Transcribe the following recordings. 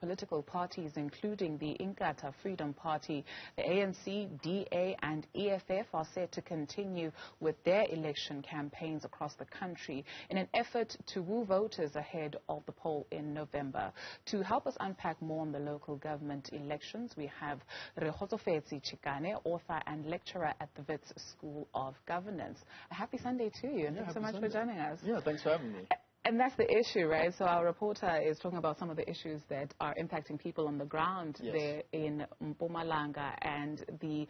political parties, including the Inkatha Freedom Party, the ANC, DA and EFF are set to continue with their election campaigns across the country in an effort to woo voters ahead of the poll in November. To help us unpack more on the local government elections, we have Rekgotsofetse Chikane, author and lecturer at the Wits School of Governance. A happy Sunday to you, and thanks so much for joining us. Yeah, thanks for having me. And that's the issue, right? So our reporter is talking about some of the issues that are impacting people on the ground there in Mpumalanga, and the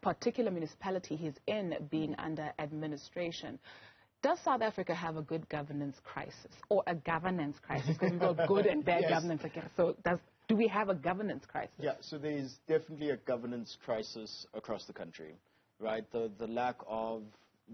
particular municipality he's in being under administration. Does South Africa have a good governance crisis, or a governance crisis? Because we've got good and bad governance. So do we have a governance crisis? Yeah, so there's definitely a governance crisis across the country, right? The lack of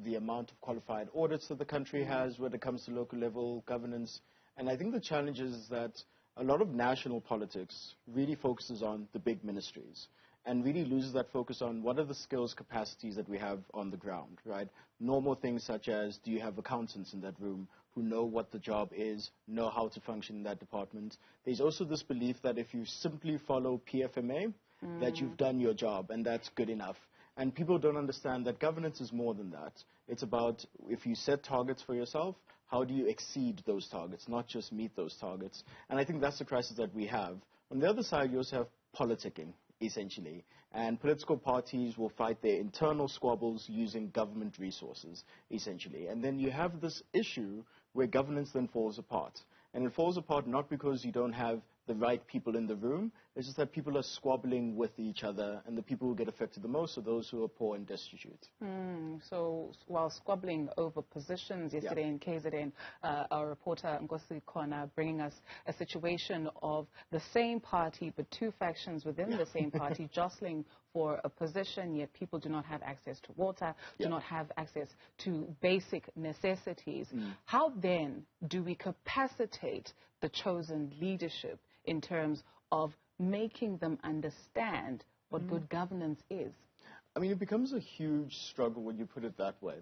the amount of qualified audits that the country has when it comes to local level governance. And I think the challenge is that a lot of national politics really focuses on the big ministries and really loses that focus on what are the skills capacities that we have on the ground, right? Normal things such as, do you have accountants in that room who know what the job is, know how to function in that department? There's also this belief that if you simply follow PFMA, that you've done your job and that's good enough. And people don't understand that governance is more than that. It's about, if you set targets for yourself, how do you exceed those targets, not just meet those targets? And I think that's the crisis that we have. On the other side, you also have politicking, essentially. And political parties will fight their internal squabbles using government resources, essentially. And then you have this issue where governance then falls apart. And it falls apart not because you don't have the right people in the room, it's just that people are squabbling with each other, and the people who get affected the most are those who are poor and destitute. So while squabbling over positions yesterday in KZN, our reporter Nkosi Khona bringing us a situation of the same party but two factions within the same party jostling for a position, yet people do not have access to water, do not have access to basic necessities. How then do we capacitate the chosen leadership in terms of making them understand what good governance is? I mean, it becomes a huge struggle when you put it that way.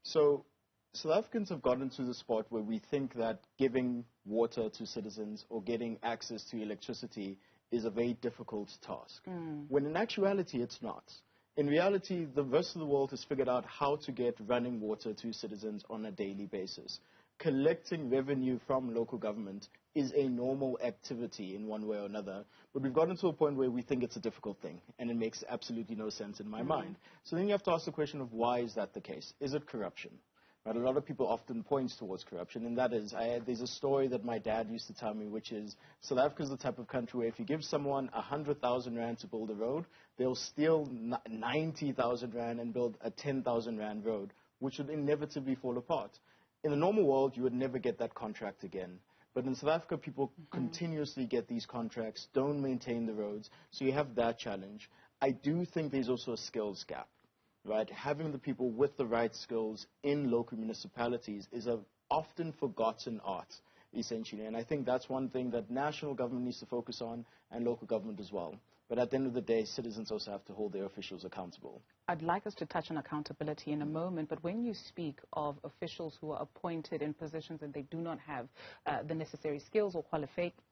So South Africans have gotten to the spot where we think that giving water to citizens or getting access to electricity is a very difficult task, when in actuality it's not. In reality, the rest of the world has figured out how to get running water to citizens on a daily basis. Collecting revenue from local government is a normal activity in one way or another, but we've gotten to a point where we think it's a difficult thing, and it makes absolutely no sense in my mind. So then you have to ask the question of, why is that the case? Is it corruption? Right, a lot of people often point towards corruption, and that is, there's a story that my dad used to tell me, which is, South Africa is the type of country where if you give someone 100,000 rand to build a road, they'll steal 90,000 rand and build a 10,000 rand road, which would inevitably fall apart. In the normal world, you would never get that contract again. But in South Africa, people continuously get these contracts, don't maintain the roads, so you have that challenge. I do think there's also a skills gap, right? Having the people with the right skills in local municipalities is an often forgotten art, essentially. And I think that's one thing that national government needs to focus on, and local government as well. But at the end of the day, citizens also have to hold their officials accountable. I'd like us to touch on accountability in a moment, but when you speak of officials who are appointed in positions and they do not have the necessary skills or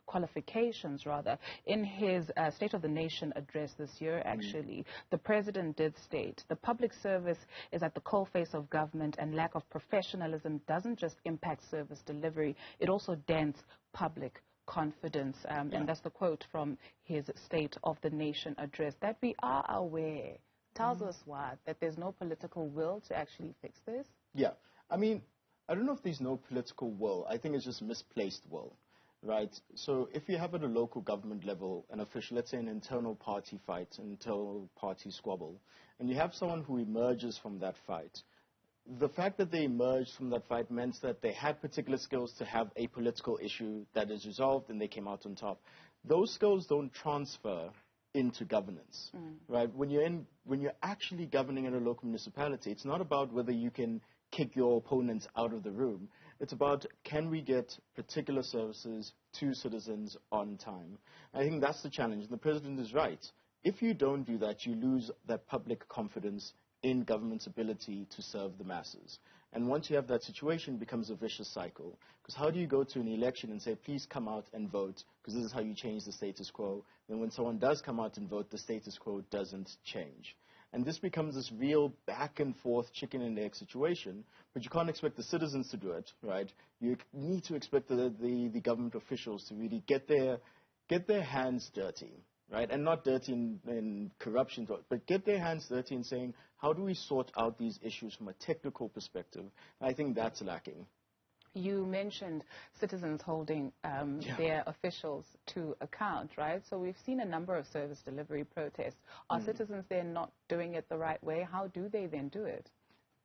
qualifications, rather, in his State of the Nation address this year, actually, the President did state, the public service is at the coalface of government, and lack of professionalism doesn't just impact service delivery, it also dents public confidence. And that's the quote from his State of the Nation address. That we are aware tells us what? That there's no political will to actually fix this? Yeah. I mean, I don't know if there's no political will. I think it's just misplaced will, right? So if you have at a local government level an official, let's say an internal party fight, an internal party squabble, and you have someone who emerges from that fight, the fact that they emerged from that fight meant that they had particular skills to have a political issue that is resolved and they came out on top. Those skills don't transfer into governance, right? When you're actually governing in a local municipality, it's not about whether you can kick your opponents out of the room. It's about, can we get particular services to citizens on time? I think that's the challenge. And the President is right. If you don't do that, you lose that public confidence in government's ability to serve the masses. And once you have that situation, it becomes a vicious cycle. Because how do you go to an election and say, please come out and vote, because this is how you change the status quo? Then when someone does come out and vote, the status quo doesn't change. And this becomes this real back and forth chicken and egg situation, but you can't expect the citizens to do it, right? You need to expect the government officials to really get their hands dirty, right? And not dirty in corruption, but get their hands dirty in saying, how do we sort out these issues from a technical perspective? And I think that's lacking. You mentioned citizens holding their officials to account, right? So we've seen a number of service delivery protests. Are citizens then not doing it the right way? How do they then do it?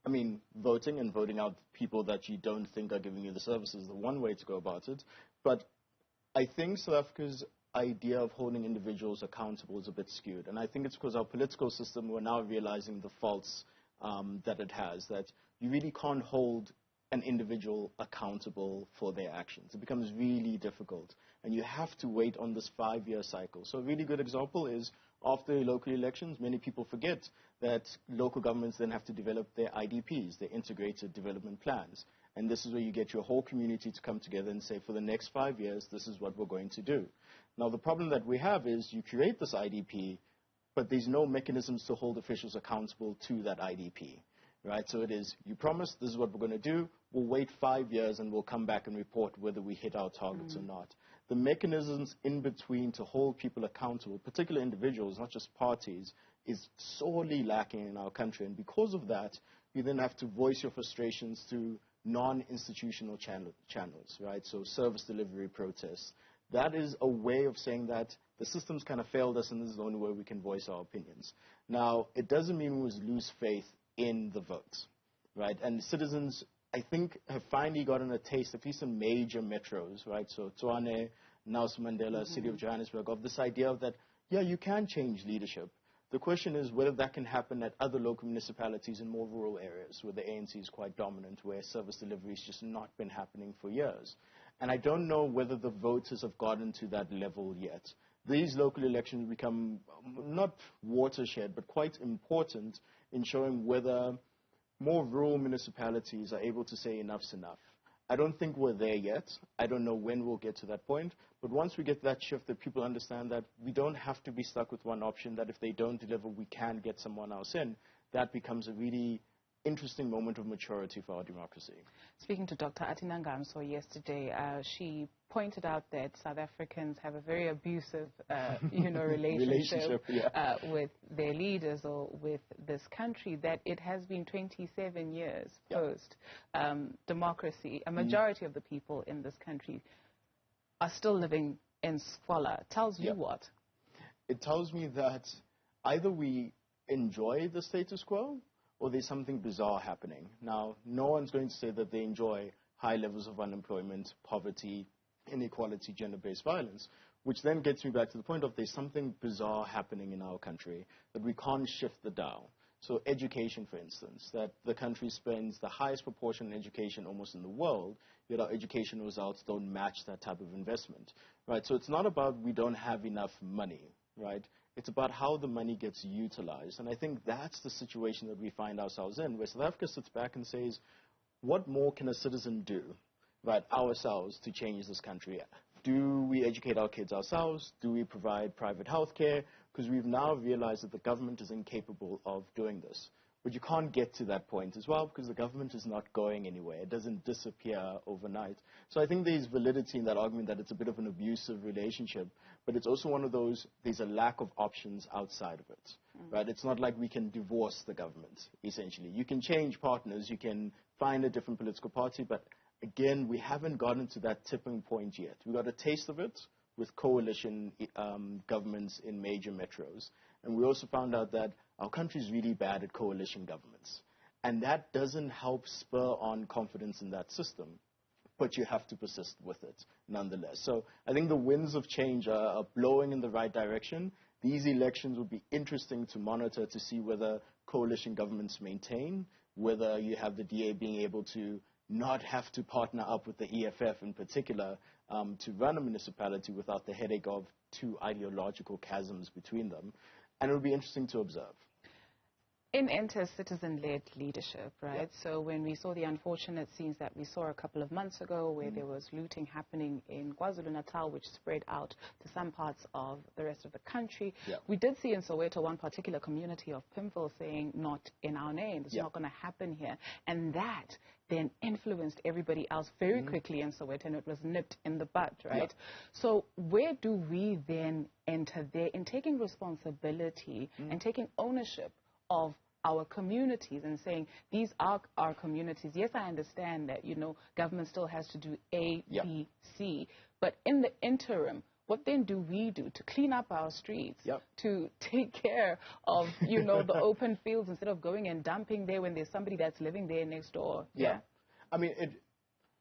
I mean, voting and voting out people that you don't think are giving you the services is the one way to go about it. But I think South Africa's idea of holding individuals accountable is a bit skewed. And I think it's because our political system, we're now realizing the faults that it has, that you really can't hold an individual accountable for their actions. It becomes really difficult, and you have to wait on this 5-year cycle. So a really good example is after local elections, many people forget that local governments then have to develop their IDPs, their integrated development plans. And this is where you get your whole community to come together and say, for the next 5 years, this is what we're going to do. Now, the problem that we have is you create this IDP, but there's no mechanisms to hold officials accountable to that IDP. Right? So it is, you promise this is what we're going to do, we'll wait 5 years and we'll come back and report whether we hit our targets or not. The mechanisms in between to hold people accountable, particular individuals, not just parties, is sorely lacking in our country. And because of that, you then have to voice your frustrations through non-institutional channels, right? So service delivery protests. That is a way of saying that the system's kind of failed us and this is the only way we can voice our opinions. Now, it doesn't mean we lose faith in the votes, right? And citizens, I think, have finally gotten a taste, at least in major metros, right? So Tshwane, Nelson Mandela, City of Johannesburg, of this idea of that, yeah, you can change leadership. The question is whether that can happen at other local municipalities in more rural areas where the ANC is quite dominant, where service delivery has just not been happening for years. And I don't know whether the voters have gotten to that level yet. These local elections become not watershed, but quite important in showing whether more rural municipalities are able to say enough's enough. I don't think we're there yet. I don't know when we'll get to that point. But once we get that shift, that people understand that we don't have to be stuck with one option, that if they don't deliver, we can get someone else in, that becomes a really interesting moment of maturity for our democracy. Speaking to Dr. Atina Ngamso yesterday, she pointed out that South Africans have a very abusive, relationship with their leaders or with this country, that it has been 27 years post-democracy. A majority of the people in this country are still living in squalor. Tells you what? It tells me that either we enjoy the status quo or there's something bizarre happening. Now, no one's going to say that they enjoy high levels of unemployment, poverty, inequality, gender-based violence, which then gets me back to the point of there's something bizarre happening in our country that we can't shift the dial. So education, for instance, that the country spends the highest proportion in education almost in the world, yet our education results don't match that type of investment, right? So it's not about we don't have enough money, right? It's about how the money gets utilized. And I think that's the situation that we find ourselves in, where South Africa sits back and says, what more can a citizen do, right, ourselves to change this country? Do we educate our kids ourselves? Do we provide private health care? Because we've now realized that the government is incapable of doing this. But you can't get to that point as well because the government is not going anywhere. It doesn't disappear overnight. So I think there's validity in that argument that it's a bit of an abusive relationship, but it's also one of those, there's a lack of options outside of it, right? It's not like we can divorce the government, essentially. You can change partners, you can find a different political party, but again, we haven't gotten to that tipping point yet. We got a taste of it with coalition governments in major metros. And we also found out that our country is really bad at coalition governments. And that doesn't help spur on confidence in that system. But you have to persist with it nonetheless. So I think the winds of change are blowing in the right direction. These elections will be interesting to monitor to see whether coalition governments maintain, whether you have the DA being able to not have to partner up with the EFF in particular to run a municipality without the headache of two ideological chasms between them. And it will be interesting to observe. In Intercitizenled leadership, right? So when we saw the unfortunate scenes that we saw a couple of months ago where there was looting happening in KwaZulu-Natal, which spread out to some parts of the rest of the country, we did see in Soweto one particular community of Pimville saying, not in our name, it's not going to happen here. And that then influenced everybody else very quickly in Soweto, and it was nipped in the bud, right? So where do we then enter there in taking responsibility and taking ownership of our communities and saying, these are our communities. Yes, I understand that, you know, government still has to do A, B, C, but in the interim, what then do we do to clean up our streets, to take care of, you know, the open fields instead of going and dumping there when there's somebody that's living there next door? I mean,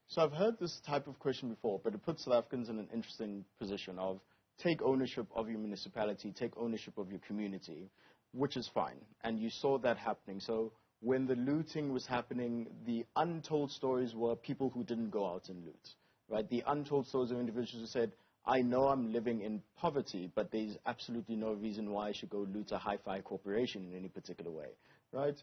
so I've heard this type of question before, but it puts South Africans in an interesting position of take ownership of your municipality, take ownership of your community, which is fine. And you saw that happening. So when the looting was happening, the untold stories were people who didn't go out and loot, right? The untold stories of individuals who said, I know I'm living in poverty, but there's absolutely no reason why I should go loot a hi-fi corporation in any particular way, right?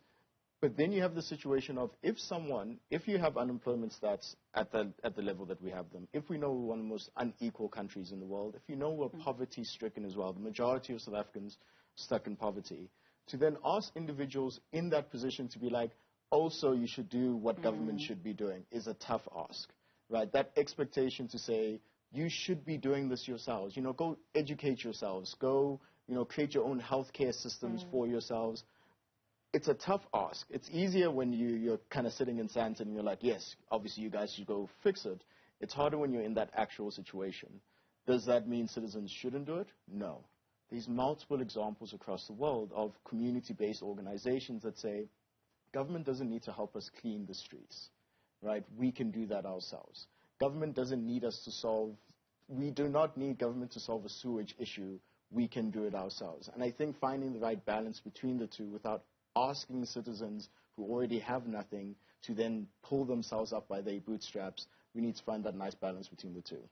But then you have the situation of if you have unemployment stats at the level that we have them, if we know we're one of the most unequal countries in the world, if you know we're poverty-stricken as well, the majority of South Africans stuck in poverty, to then ask individuals in that position to be like, also you should do what government should be doing is a tough ask, right? That expectation to say, you should be doing this yourselves, you know, go educate yourselves, go, you know, create your own healthcare systems for yourselves. It's a tough ask. It's easier when you're kind of sitting in Sandton and you're like, yes, obviously you guys should go fix it. It's harder when you're in that actual situation. Does that mean citizens shouldn't do it? No. There's multiple examples across the world of community-based organizations that say, government doesn't need to help us clean the streets, right? We can do that ourselves. Government doesn't need us to we do not need government to solve a sewage issue. We can do it ourselves. And I think finding the right balance between the two without asking citizens who already have nothing to then pull themselves up by their bootstraps, we need to find that nice balance between the two.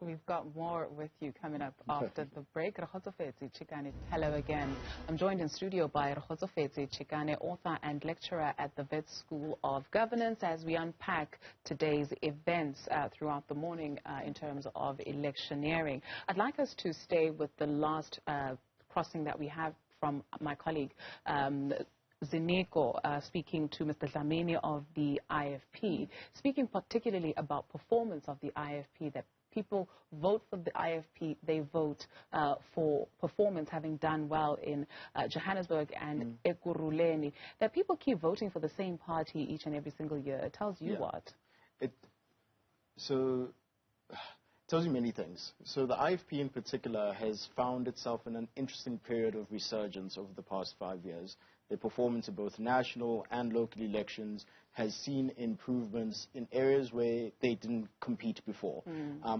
We've got more with you coming up after the break. Rekgotsofetse Chikane, hello again. I'm joined in studio by Rekgotsofetse Chikane, author and lecturer at the Wits School of Governance, as we unpack today's events throughout the morning in terms of electioneering. I'd like us to stay with the last crossing that we have from my colleague, Zineko, speaking to Mr. Dlamini of the IFP, speaking particularly about performance of the IFP, that people vote for the IFP, they vote for performance, having done well in Johannesburg and Ekurhuleni, that people keep voting for the same party each and every single year. It tells you what? It tells you many things. So the IFP in particular has found itself in an interesting period of resurgence over the past 5 years. Their performance in both national and local elections has seen improvements in areas where they didn't compete before.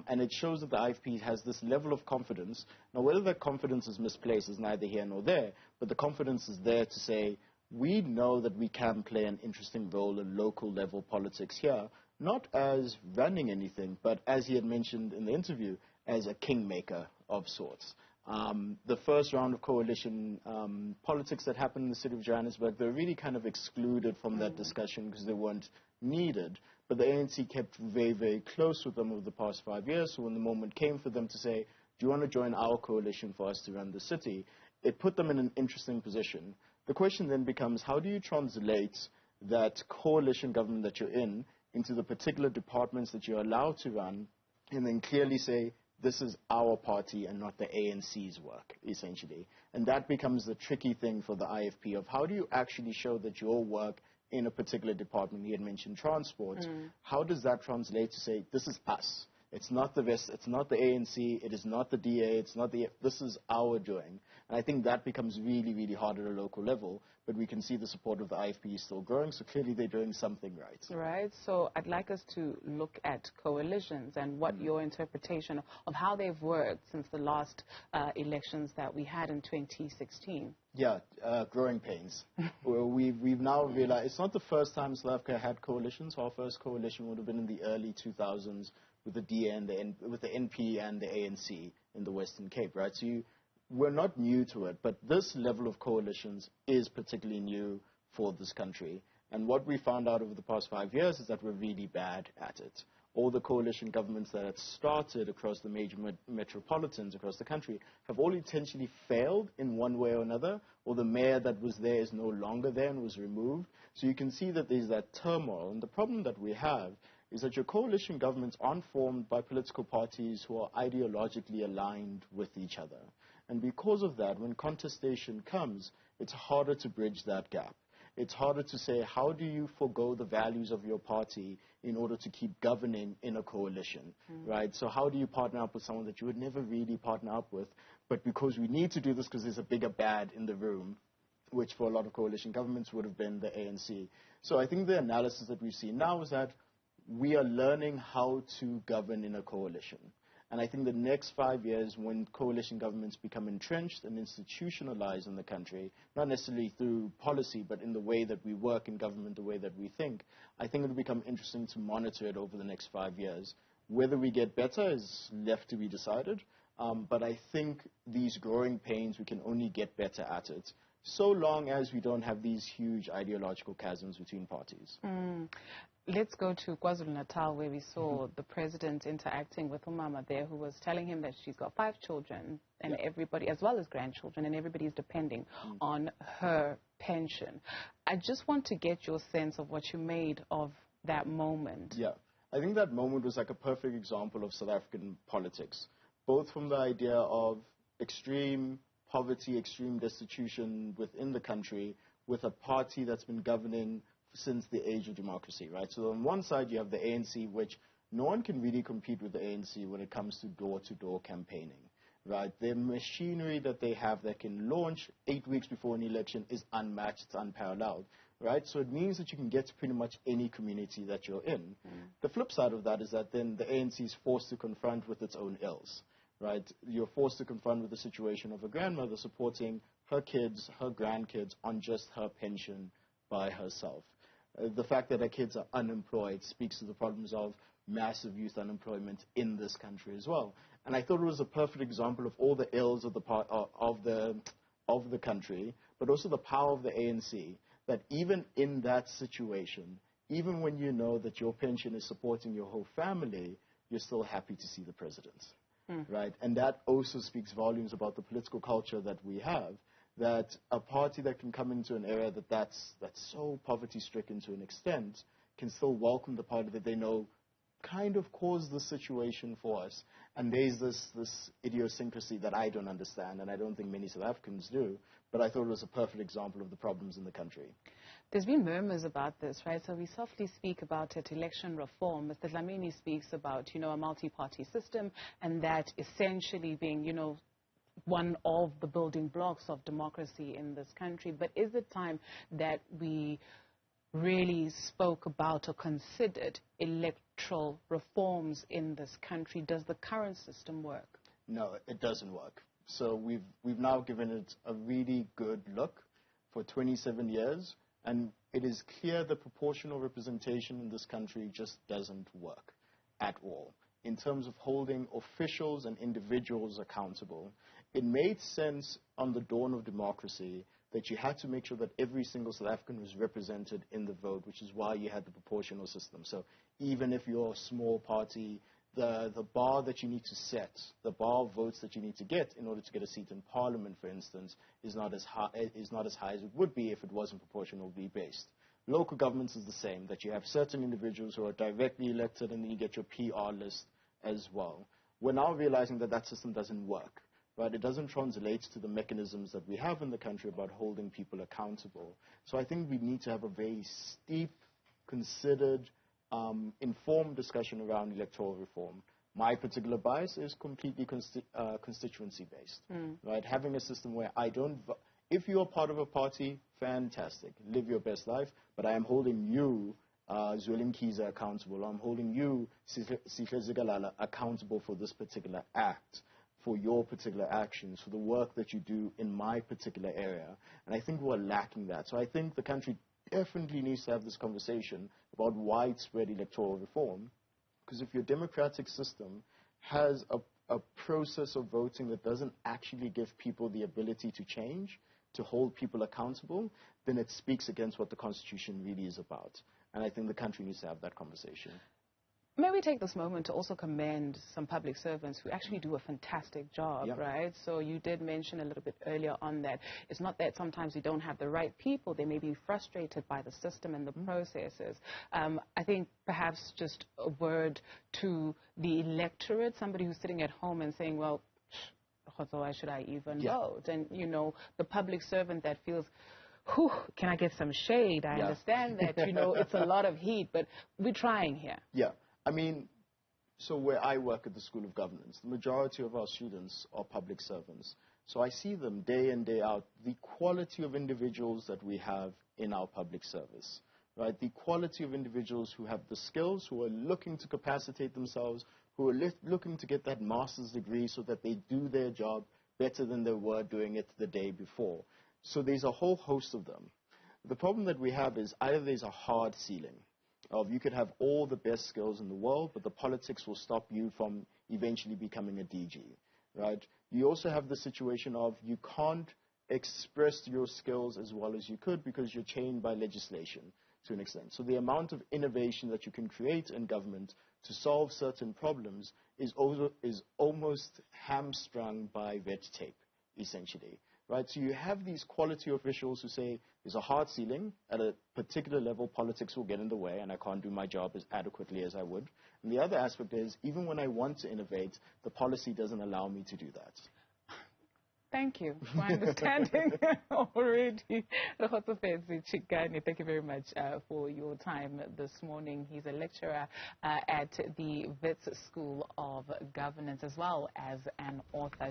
And it shows that the IFP has this level of confidence. Now, whether that confidence is misplaced is neither here nor there, but the confidence is there to say, we know that we can play an interesting role in local level politics here, not as running anything, but as he had mentioned in the interview, as a kingmaker of sorts. The first round of coalition politics that happened in the city of Johannesburg, they were really kind of excluded from that discussion because they weren't needed. But the ANC kept very, very close with them over the past 5 years. So when the moment came for them to say, do you want to join our coalition for us to run the city, it put them in an interesting position. The question then becomes, how do you translate that coalition government that you're in into the particular departments that you're allowed to run, and then clearly say, this is our party and not the ANC's work, essentially. And that becomes the tricky thing for the IFP of how do you actually show that your work in a particular department, he had mentioned transport, how does that translate to say, this is us? It's not the West, it's not the ANC, it is not the DA, it's not the, this is our doing. And I think that becomes really, really hard at a local level, but we can see the support of the IFP is still growing, so clearly they're doing something right. Right, so I'd like us to look at coalitions and what your interpretation of how they've worked since the last elections that we had in 2016. Yeah, growing pains. Well, we've now realized it's not the first time South Africa had coalitions. Our first coalition would have been in the early 2000s with the DA and with the NP and the ANC in the Western Cape, right? So we're not new to it, but this level of coalitions is particularly new for this country. And what we found out over the past 5 years is that we're really bad at it. All the coalition governments that have started across the major metropolitans across the country have all intentionally failed in one way or another, or the mayor that was there is no longer there and was removed. So you can see that there's that turmoil. And the problem that we have is that your coalition governments aren't formed by political parties who are ideologically aligned with each other. And because of that, when contestation comes, it's harder to bridge that gap. It's harder to say, how do you forgo the values of your party in order to keep governing in a coalition, right? So how do you partner up with someone that you would never really partner up with, but because we need to do this because there's a bigger bad in the room, which for a lot of coalition governments would have been the ANC. So I think the analysis that we see now is that we are learning how to govern in a coalition. And I think the next 5 years, when coalition governments become entrenched and institutionalized in the country, not necessarily through policy, but in the way that we work in government, the way that we think, I think it will become interesting to monitor it over the next 5 years. Whether we get better is left to be decided, but I think these growing pains, we can only get better at it, so long as we don't have these huge ideological chasms between parties. Let's go to KwaZulu-Natal, where we saw the president interacting with Umama there, who was telling him that she's got 5 children and everybody, as well as grandchildren, and everybody's depending on her pension. I just want to get your sense of what you made of that moment. Yeah, I think that moment was like a perfect example of South African politics, both from the idea of extreme poverty, extreme destitution within the country, with a party that's been governing since the age of democracy, right? So on one side, you have the ANC, which no one can really compete with the ANC when it comes to door-to-door campaigning, right? The machinery that they have that can launch 8 weeks before an election is unmatched, it's unparalleled, right? So it means that you can get to pretty much any community that you're in. The flip side of that is that then the ANC is forced to confront with its own ills, right? You're forced to confront with the situation of a grandmother supporting her kids, her grandkids on just her pension by herself. The fact that our kids are unemployed speaks to the problems of massive youth unemployment in this country as well. And I thought it was a perfect example of all the ills of the country, but also the power of the ANC, that even in that situation, even when you know that your pension is supporting your whole family, you're still happy to see the president, right? And that also speaks volumes about the political culture that we have, that a party that can come into an area that's so poverty-stricken to an extent can still welcome the party that they know kind of caused the situation for us. And there's this idiosyncrasy that I don't understand, and I don't think many South Africans do, but I thought it was a perfect example of the problems in the country. There's been murmurs about this, right? So we softly speak about it, election reform. Mr. Dlamini speaks about, a multi-party system, and that essentially being, one of the building blocks of democracy in this country. But is it time that we really spoke about or considered electoral reforms in this country? Does the current system work? No, it doesn't work. So we've now given it a really good look for 27 years, and it is clear the proportional representation in this country just doesn't work at all. In terms of holding officials and individuals accountable, it made sense on the dawn of democracy that you had to make sure that every single South African was represented in the vote, which is why you had the proportional system. So even if you're a small party, the bar that you need to set, the bar of votes that you need to get in order to get a seat in parliament, for instance, is not as high as it would be if it wasn't proportionally based. Local governments is the same, that you have certain individuals who are directly elected and then you get your PR list as well. We're now realizing that that system doesn't work, right? It doesn't translate to the mechanisms that we have in the country about holding people accountable. So I think we need to have a very steep, considered, informed discussion around electoral reform. My particular bias is completely constituency-based, right? Having a system where if you are part of a party, fantastic, live your best life, but I am holding you, Zwelin Kiza, accountable. I'm holding you, Sihle Zikalala, accountable for this particular act, for your particular actions, for the work that you do in my particular area. And I think we're lacking that. So I think the country definitely needs to have this conversation about widespread electoral reform, because if your democratic system has a process of voting that doesn't actually give people the ability to change, to hold people accountable, then it speaks against what the Constitution really is about. And I think the country needs to have that conversation. May we take this moment to also commend some public servants who actually do a fantastic job, right? So you did mention a little bit earlier on that it's not that sometimes you don't have the right people. They may be frustrated by the system and the processes. I think perhaps just a word to the electorate, somebody who's sitting at home and saying, well, why should I even vote? And, you know, the public servant that feels, whew, can I get some shade? I understand that, you know, it's a lot of heat, but we're trying here. Yeah. I mean, so where I work at the School of Governance, the majority of our students are public servants. So I see them day in, day out, the quality of individuals that we have in our public service, right? The quality of individuals who have the skills, who are looking to capacitate themselves, who are looking to get that master's degree so that they do their job better than they were doing it the day before. So there's a whole host of them. The problem that we have is either there's a hard ceiling of you could have all the best skills in the world, but the politics will stop you from eventually becoming a DG, right? You also have the situation of you can't express your skills as well as you could because you're chained by legislation to an extent. So the amount of innovation that you can create in government to solve certain problems is almost hamstrung by red tape, essentially. Right, so you have these quality officials who say there's a hard ceiling. At a particular level, politics will get in the way, and I can't do my job as adequately as I would. And the other aspect is, even when I want to innovate, the policy doesn't allow me to do that. Thank you for understanding already. Rekgotsofetse Chikane, thank you very much for your time this morning. He's a lecturer at the Wits School of Governance as well as an author.